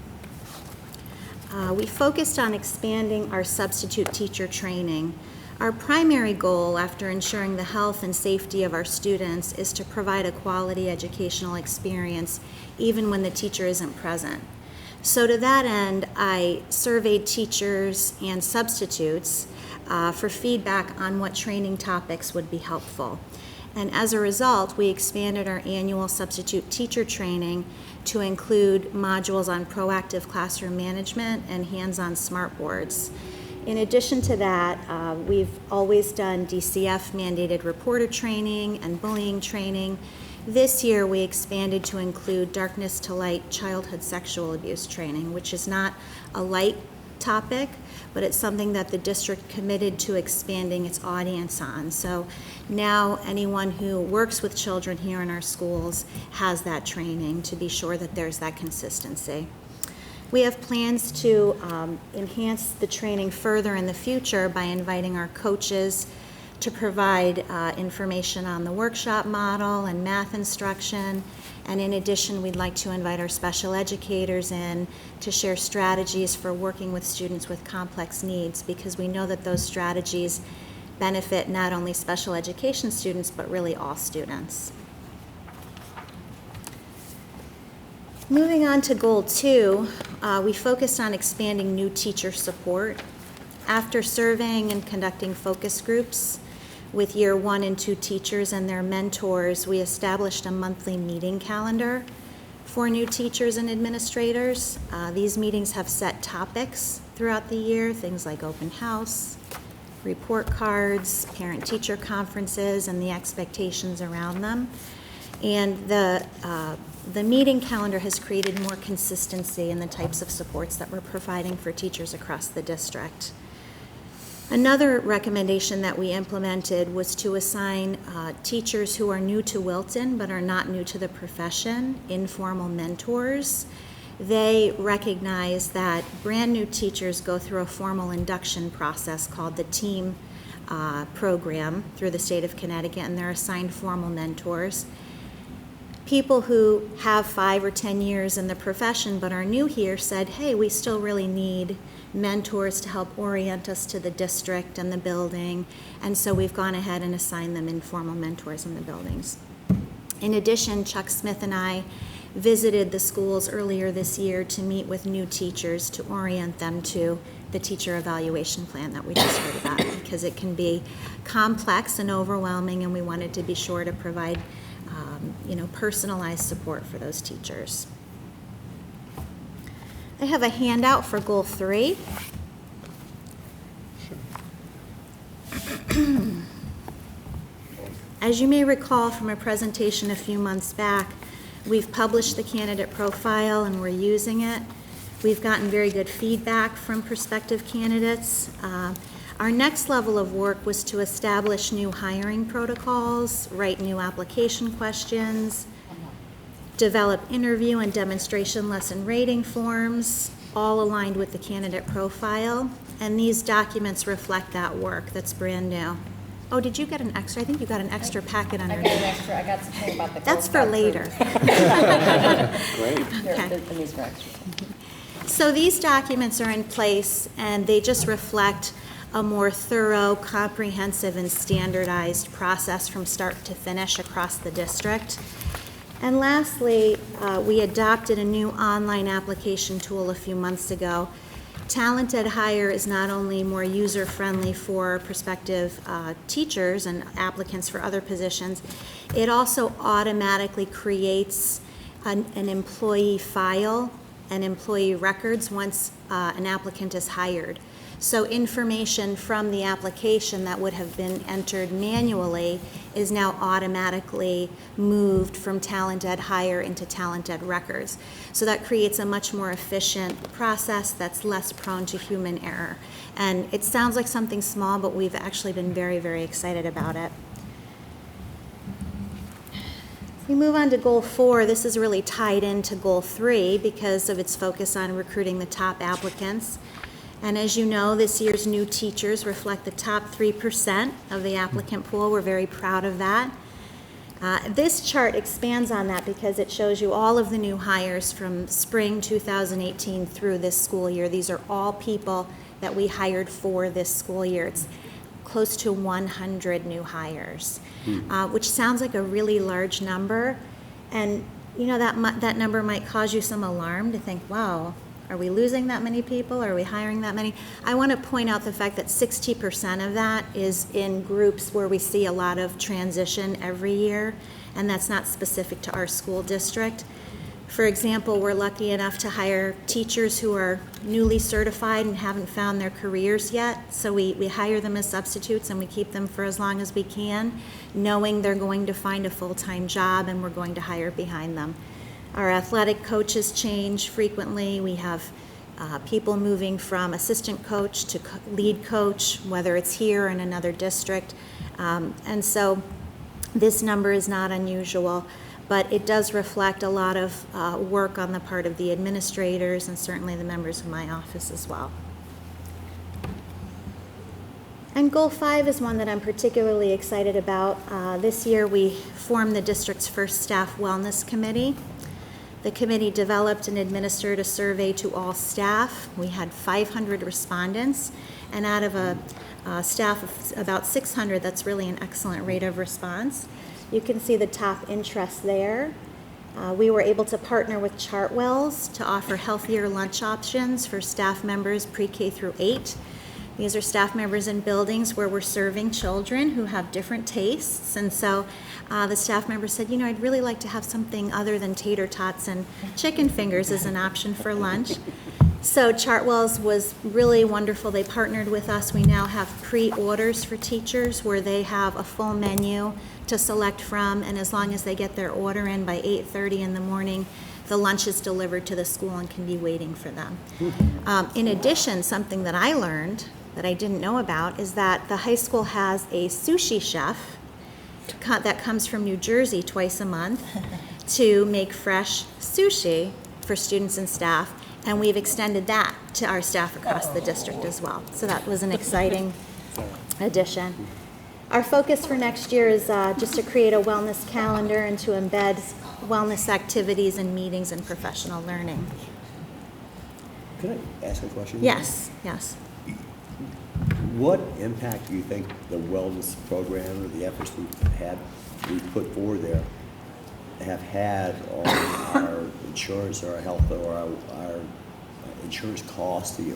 we focused on expanding our substitute teacher training. Our primary goal, after ensuring the health and safety of our students, is to provide a quality educational experience even when the teacher isn't present. So to that end, I surveyed teachers and substitutes for feedback on what training topics would be helpful. And as a result, we expanded our annual substitute teacher training to include modules on proactive classroom management and hands-on smartboards. In addition to that, we've always done DCF mandated reporter training and bullying training. This year, we expanded to include darkness to light childhood sexual abuse training, which is not a light topic, but it's something that the district committed to expanding its audience on. So now anyone who works with children here in our schools has that training to be sure that there's that consistency. We have plans to enhance the training further in the future by inviting our coaches to provide information on the workshop model and math instruction. And in addition, we'd like to invite our special educators in to share strategies for working with students with complex needs, because we know that those strategies benefit not only special education students, but really all students. Moving on to goal 2, we focused on expanding new teacher support. After surveying and conducting focus groups with year 1 and 2 teachers and their mentors, we established a monthly meeting calendar for new teachers and administrators. These meetings have set topics throughout the year, things like open house, report cards, parent-teacher conferences, and the expectations around them. And the meeting calendar has created more consistency in the types of supports that we're providing for teachers across the district. Another recommendation that we implemented was to assign teachers who are new to Wilton but are not new to the profession informal mentors. They recognize that brand new teachers go through a formal induction process called the TEAM program through the state of Connecticut, and they're assigned formal mentors. People who have 5 or 10 years in the profession but are new here said, hey, we still really need mentors to help orient us to the district and the building, and so we've gone ahead and assigned them informal mentors in the buildings. In addition, Chuck Smith and I visited the schools earlier this year to meet with new teachers to orient them to the teacher evaluation plan that we just heard about, because it can be complex and overwhelming, and we wanted to be sure to provide personalized support for those teachers. I have a handout for goal 3. As you may recall from a presentation a few months back, we've published the candidate profile and we're using it. We've gotten very good feedback from prospective candidates. Our next level of work was to establish new hiring protocols, write new application questions, develop interview and demonstration lesson rating forms, all aligned with the candidate profile. And these documents reflect that work. That's brand new. Oh, did you get an extra? I think you got an extra packet underneath. I got an extra, I got something about the. That's for later. Great. Okay. These are extra. So these documents are in place, and they just reflect a more thorough, comprehensive, and standardized process from start to finish across the district. And lastly, we adopted a new online application tool a few months ago. Talented Hire is not only more user-friendly for prospective teachers and applicants for other positions, it also automatically creates an employee file and employee records once an applicant is hired. So information from the application that would have been entered manually is now automatically moved from Talent Ed Hire into Talent Ed Records. So that creates a much more efficient process that's less prone to human error. And it sounds like something small, but we've actually been very, very excited about it. We move on to Goal 4. This is really tied into Goal 3 because of its focus on recruiting the top applicants. And as you know, this year's new teachers reflect the top 3% of the applicant pool. We're very proud of that. This chart expands on that because it shows you all of the new hires from spring 2018 through this school year. These are all people that we hired for this school year. It's close to 100 new hires, which sounds like a really large number. And you know, that number might cause you some alarm to think, wow, are we losing that many people? Are we hiring that many? I want to point out the fact that 60% of that is in groups where we see a lot of transition every year, and that's not specific to our school district. For example, we're lucky enough to hire teachers who are newly certified and haven't found their careers yet, so we hire them as substitutes and we keep them for as long as we can, knowing they're going to find a full-time job and we're going to hire behind them. Our athletic coaches change frequently. We have people moving from assistant coach to lead coach, whether it's here or in another district. And so this number is not unusual, but it does reflect a lot of work on the part of the administrators and certainly the members of my office as well. And Goal 5 is one that I'm particularly excited about. This year we formed the district's first staff wellness committee. The committee developed and administered a survey to all staff. We had 500 respondents, and out of a staff of about 600, that's really an excellent rate of response. You can see the top interest there. We were able to partner with Chartwells to offer healthier lunch options for staff members pre-K through 8. These are staff members in buildings where we're serving children who have different tastes, and so the staff member said, you know, I'd really like to have something other than tater tots and chicken fingers as an option for lunch. So Chartwells was really wonderful. They partnered with us. We now have pre-orders for teachers where they have a full menu to select from, and as long as they get their order in by 8:30 in the morning, the lunch is delivered to the school and can be waiting for them. In addition, something that I learned that I didn't know about is that the high school has a sushi chef that comes from New Jersey twice a month to make fresh sushi for students and staff, and we've extended that to our staff across the district as well. So that was an exciting addition. Our focus for next year is just to create a wellness calendar and to embed wellness activities and meetings and professional learning. Could I ask a question? Yes, yes. What impact do you think the wellness program or the efforts we've put forward there have had on our insurance or our health or our insurance costs? The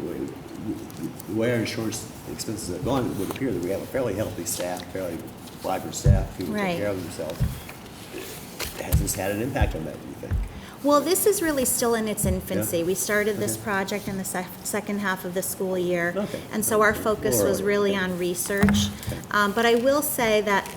way our insurance expenses have gone, it would appear that we have a fairly healthy staff, fairly vibrant staff, people take care of themselves. Has this had an impact on that, do you think? Well, this is really still in its infancy. Yeah. We started this project in the second half of the school year, and so our focus was really on research. But I will say that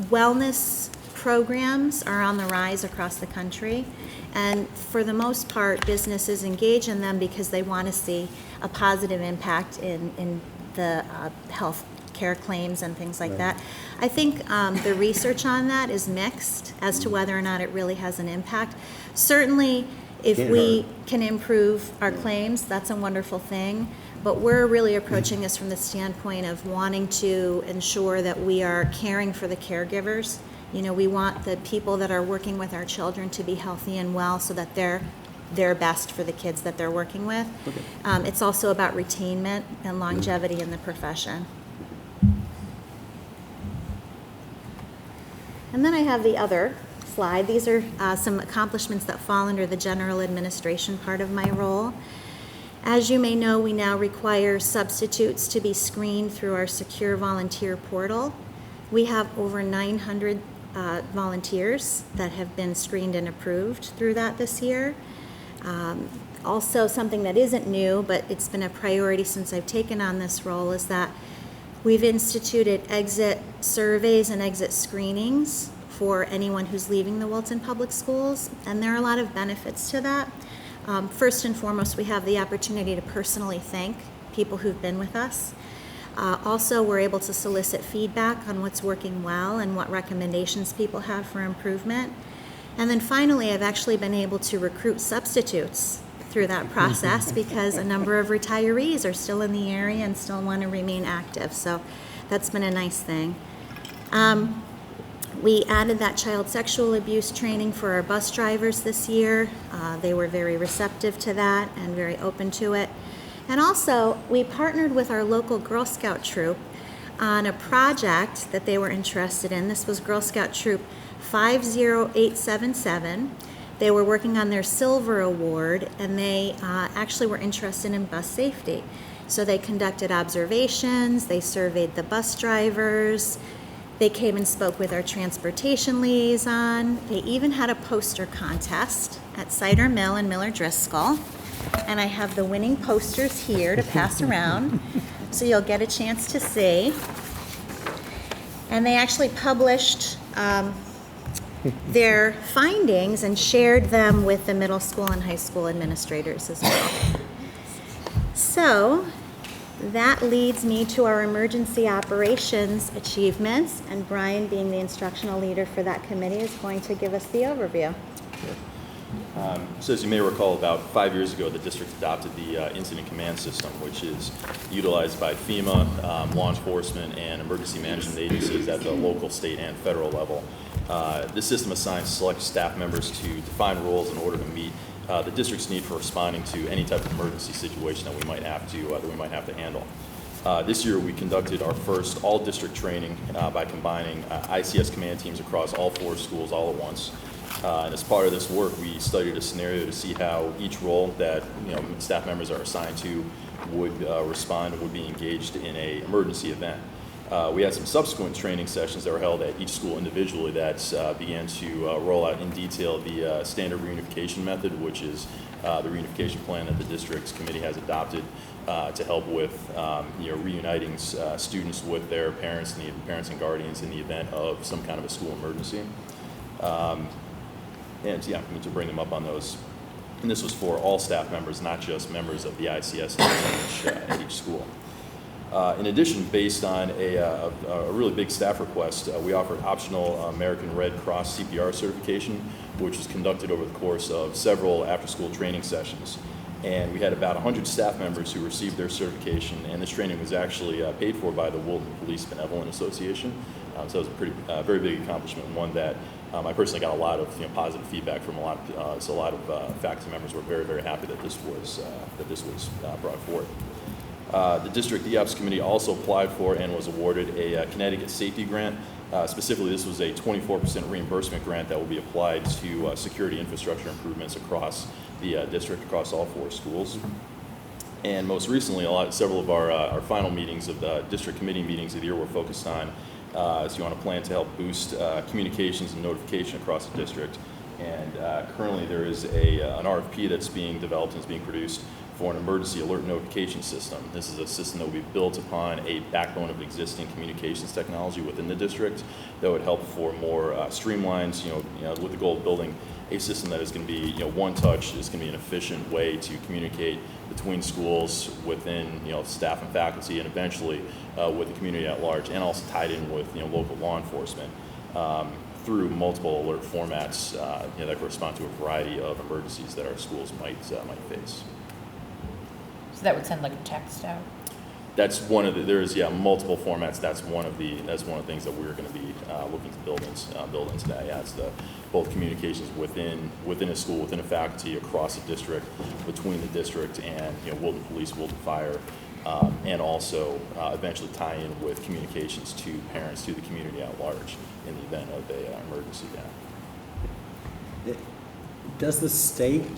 wellness programs are on the rise across the country, and for the most part, businesses engage in them because they want to see a positive impact in the health care claims and things like that. I think the research on that is mixed as to whether or not it really has an impact. Certainly, if we can improve our claims, that's a wonderful thing, but we're really approaching this from the standpoint of wanting to ensure that we are caring for the caregivers. You know, we want the people that are working with our children to be healthy and well so that they're best for the kids that they're working with. It's also about retainment and longevity in the profession. And then I have the other slide. These are some accomplishments that fall under the general administration part of my role. As you may know, we now require substitutes to be screened through our secure volunteer portal. We have over 900 volunteers that have been screened and approved through that this year. Also, something that isn't new, but it's been a priority since I've taken on this role, is that we've instituted exit surveys and exit screenings for anyone who's leaving the Wilton Public Schools, and there are a lot of benefits to that. First and foremost, we have the opportunity to personally thank people who've been with us. Also, we're able to solicit feedback on what's working well and what recommendations people have for improvement. And then finally, I've actually been able to recruit substitutes through that process because a number of retirees are still in the area and still want to remain active. So that's been a nice thing. We added that child sexual abuse training for our bus drivers this year. They were very receptive to that and very open to it. And also, we partnered with our local Girl Scout troop on a project that they were interested in. This was Girl Scout Troop 50877. They were working on their Silver Award, and they actually were interested in bus safety. So they conducted observations, they surveyed the bus drivers, they came and spoke with our transportation liaison. They even had a poster contest at Cider Mill and Miller Driscoll. And I have the winning posters here to pass around, so you'll get a chance to see. And they actually published their findings and shared them with the middle school and high school administrators as well. So that leads me to our emergency operations achievements, and Brian, being the instructional leader for that committee, is going to give us the overview. So as you may recall, about 5 years ago, the district adopted the incident command system, which is utilized by FEMA, law enforcement, and emergency management agencies at the local, state, and federal level. This system assigns select staff members to define roles in order to meet the district's need for responding to any type of emergency situation that we might have to handle. This year, we conducted our first all-district training by combining ICS command teams across all 4 schools all at once. And as part of this work, we studied a scenario to see how each role that staff members are assigned to would respond and would be engaged in an emergency event. We had some subsequent training sessions that were held at each school individually that began to roll out in detail the standard reunification method, which is the reunification plan that the district's committee has adopted to help with reuniting students with their parents and guardians in the event of some kind of a school emergency. And yeah, I mean, to bring them up on those. And this was for all staff members, not just members of the ICS at each school. In addition, based on a really big staff request, we offered optional American Red Cross CPR certification, which was conducted over the course of several after-school training sessions. And we had about 100 staff members who received their certification, and this training was actually paid for by the Wilton Police Benevolent Association. So it was a very big accomplishment, and one that I personally got a lot of positive feedback from a lot of faculty members were very, very happy that this was brought forward. The district EOPS committee also applied for and was awarded a Connecticut safety grant. Specifically, this was a 24% reimbursement grant that will be applied to security infrastructure improvements across the district, across all 4 schools. And most recently, several of our final meetings of the district committee meetings of the year were focused on a plan to help boost communications and notification across the district. And currently there is an RFP that's being developed and is being produced for an emergency alert notification system. This is a system that will be built upon a backbone of existing communications technology within the district that would help for more streamlined, with the goal of building a system that is going to be, one touch, is going to be an efficient way to communicate between schools, within, staff and faculty, and eventually with the community at large, and also tied in with, local law enforcement through multiple alert formats that correspond to a variety of emergencies that our schools might face. So that would send like a text out? That's one of the, there's multiple formats. That's one of the things that we're going to be looking to build into that. Yeah, it's both communications within a school, within a faculty, across a district, between the district and Wilton Police, Wilton Fire, and also eventually tie in with communications to parents, to the community at large in the event of an emergency. Does the state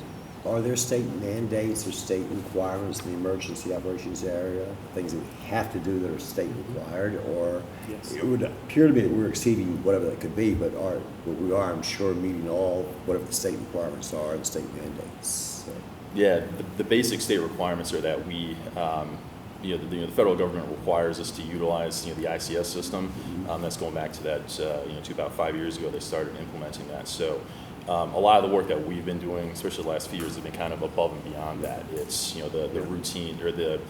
Are there state mandates or state requirements in the emergency operations area, things that we have to do that are state required, or Yes. it would appear to me that we're exceeding whatever that could be, but we are, I'm sure, meeting all whatever the state requirements are and state mandates. So, Yeah, the basic state requirements are that we, the federal government requires us to utilize, the ICS system. That's going back to that, to about 5 years ago, they started implementing that. So a lot of the work that we've been doing, especially the last few years, has been kind of above and beyond that. It's, the routine, or the,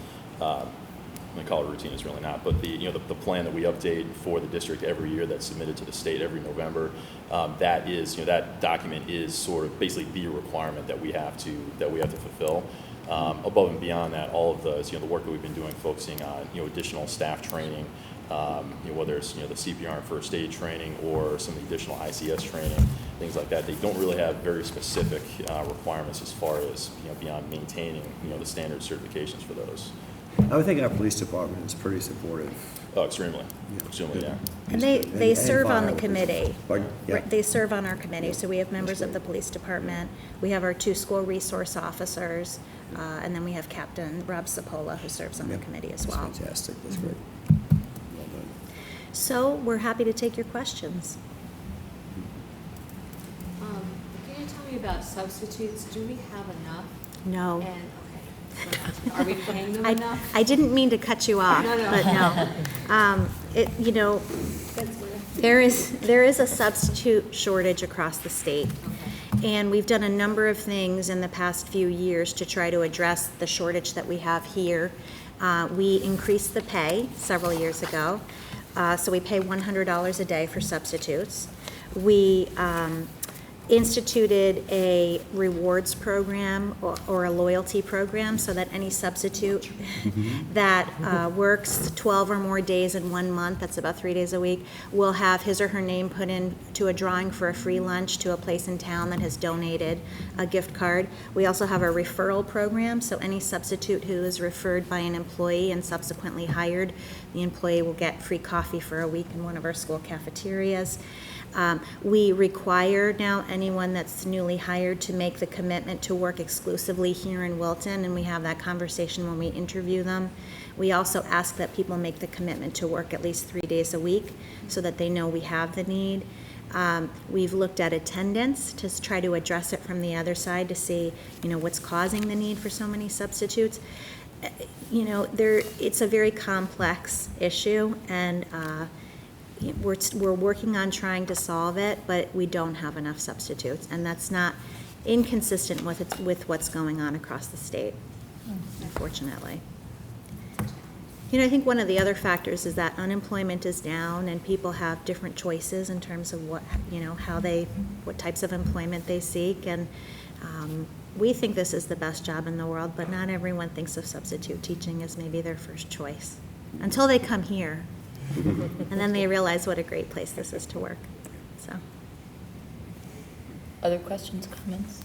I call it routine, it's really not, but the plan that we update for the district every year that's submitted to the state every November, that is, that document is sort of basically the requirement that we have to fulfill. Above and beyond that, all of the work that we've been doing, focusing on additional staff training, whether it's the CPR and first aid training or some of the additional ICS training, things like that. They don't really have very specific requirements as far as beyond maintaining the standard certifications for those. I would think our police department is pretty supportive. Oh, extremely, extremely, yeah. And they serve on the committee. Pardon? Yeah. They serve on our committee, so we have members of the police department. We have our 2 school resource officers, and then we have Captain Rob Sapola, who serves on the committee as well. That's fantastic, that's great. Well done. So we're happy to take your questions. Can you tell me about substitutes? Do we have enough? No. And, okay, so are we paying them enough? I didn't mean to cut you off, No. but no. There is a substitute shortage across the state. And we've done a number of things in the past few years to try to address the shortage that we have here. We increased the pay several years ago, so we pay $100 a day for substitutes. We instituted a rewards program or a loyalty program so that any substitute that works 12 or more days in 1 month, that's about 3 days a week, will have his or her name put in to a drawing for a free lunch to a place in town that has donated a gift card. We also have a referral program, so any substitute who is referred by an employee and subsequently hired, the employee will get free coffee for a week in one of our school cafeterias. We require now anyone that's newly hired to make the commitment to work exclusively here in Wilton, and we have that conversation when we interview them. We also ask that people make the commitment to work at least 3 days a week so that they know we have the need. We've looked at attendance to try to address it from the other side to see, what's causing the need for so many substitutes. It's a very complex issue, and we're working on trying to solve it, but we don't have enough substitutes, and that's not inconsistent with what's going on across the state, unfortunately. I think one of the other factors is that unemployment is down, and people have different choices in terms of what types of employment they seek, and we think this is the best job in the world, but not everyone thinks of substitute teaching as maybe their first choice until they come here. And then they realize what a great place this is to work. So, Other questions, comments?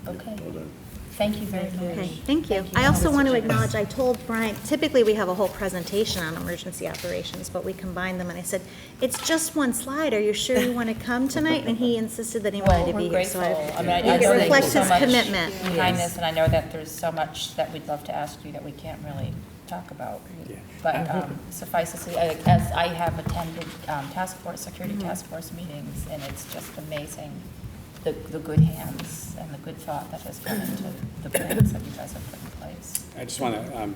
Okay. Well done. Thank you very much. okay, thank you. I also want to acknowledge, I told Brian, typically we have a whole presentation on emergency operations, but we combined them, and I said, it's just one slide. Are you sure you want to come tonight? And he insisted that he wanted to be here. So It reflects his commitment. behind this, and I know that there's so much that we'd love to ask you that we can't really talk about. Yeah. But suffice to say, as I have attended security task force meetings, and it's just amazing, the good hands and the good thought that has gone into the plans that you guys have put in place. I just want to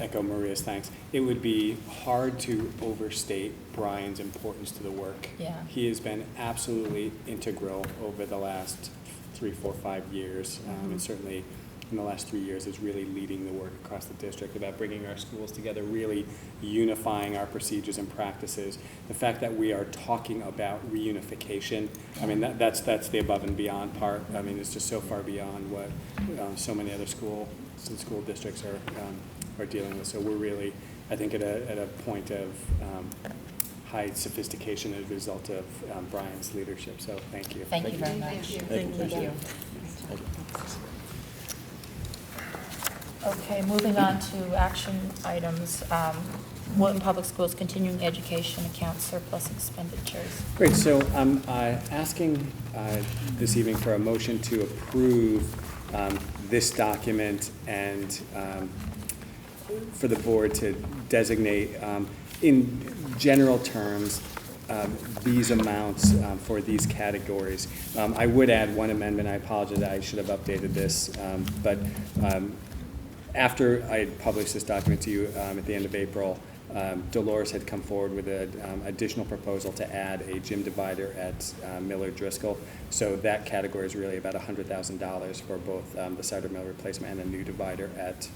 echo Maria's thanks. It would be hard to overstate Brian's importance to the work. Yeah. He has been absolutely integral over the last 3, 4, 5 years, and certainly in the last 3 years is really leading the work across the district about bringing our schools together, really unifying our procedures and practices. The fact that we are talking about reunification, I mean, that's the above and beyond part. I mean, it's just so far beyond what so many other school districts are dealing with. So we're really, I think, at a point of high sophistication as a result of Brian's leadership. So thank you. Thank you very much. Thank you. Thank you. Okay, moving on to action items. Wilton Public Schools continuing education account surplus expenditures. Great, so I'm asking this evening for a motion to approve this document and for the board to designate, in general terms, these amounts for these categories. I would add one amendment. I apologize, I should have updated this, but after I had published this document to you at the end of April, Dolores had come forward with an additional proposal to add a gym divider at Millard Driscoll. So that category is really about $100,000 for both the cider mill replacement and a new divider at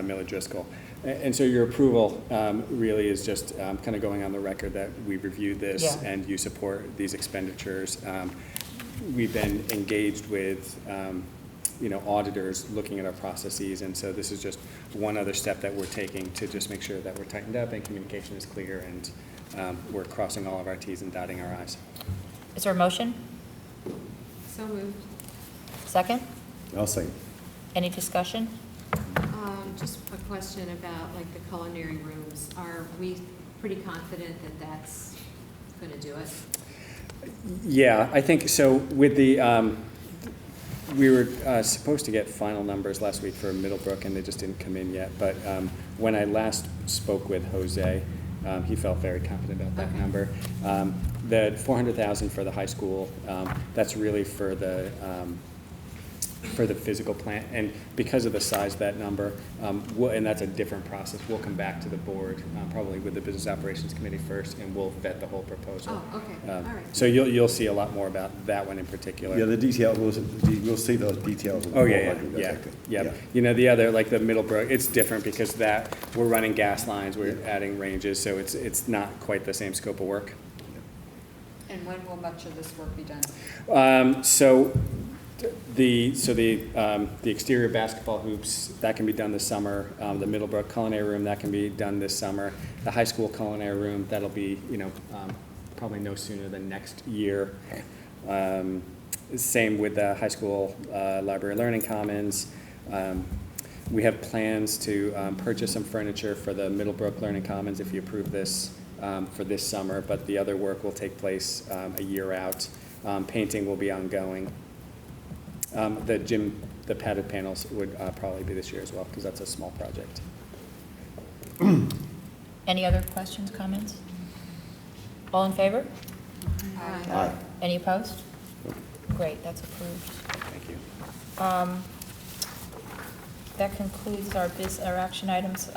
Millard Driscoll. And so your approval really is just kind of going on the record that we reviewed this Yeah. and you support these expenditures. We've been engaged with auditors looking at our processes, and so this is just one other step that we're taking to just make sure that we're tightened up and communication is clear and we're crossing all of our T's and dotting our I's. Is there a motion? So moved. Second? I'll say. Any discussion? Just a question about like the culinary rooms. Are we pretty confident that that's going to do it? Yeah, I think so. With the, we were supposed to get final numbers last week for Middlebrook, and they just didn't come in yet. But when I last spoke with Jose, he felt very confident about that number. The $400,000 for the high school, that's really for the physical plant, and because of the size of that number, and that's a different process, we'll come back to the board, probably with the Business Operations Committee first, and we'll vet the whole proposal. Oh, okay, all right. So you'll see a lot more about that one in particular. Yeah, the detail, we'll see those details. of the Oh, yeah, 400, yeah, that's yeah, okay. yeah. The other, like the Middlebrook, it's different because that, we're running gas lines, we're adding ranges, so it's not quite the same scope of work. And when will much of this work be done? The exterior basketball hoops, that can be done this summer. The Middlebrook culinary room, that can be done this summer. The high school culinary room, that'll be, probably no sooner than next year. Same with the high school library learning commons. We have plans to purchase some furniture for the Middlebrook Learning Commons if you approve this for this summer, but the other work will take place a year out. Painting will be ongoing. The padded panels would probably be this year as well, because that's a small project. Any other questions, comments? All in favor? Aye. Any opposed? Great, that's approved. Thank you. That concludes our action items.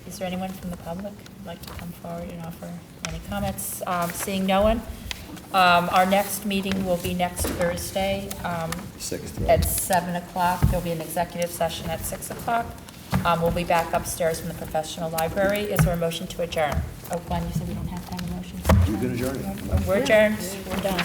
Is there anyone from the public who'd like to come forward and offer any comments? Seeing no one, our next meeting will be next Thursday 6th, at 7 o'clock. There'll be an executive session at 6 o'clock. We'll be back upstairs from the professional library. Is there a motion to adjourn? Oh, Glenn, you said we don't have to have a motion to adjourn? You can adjourn it. We're adjourned. We're done.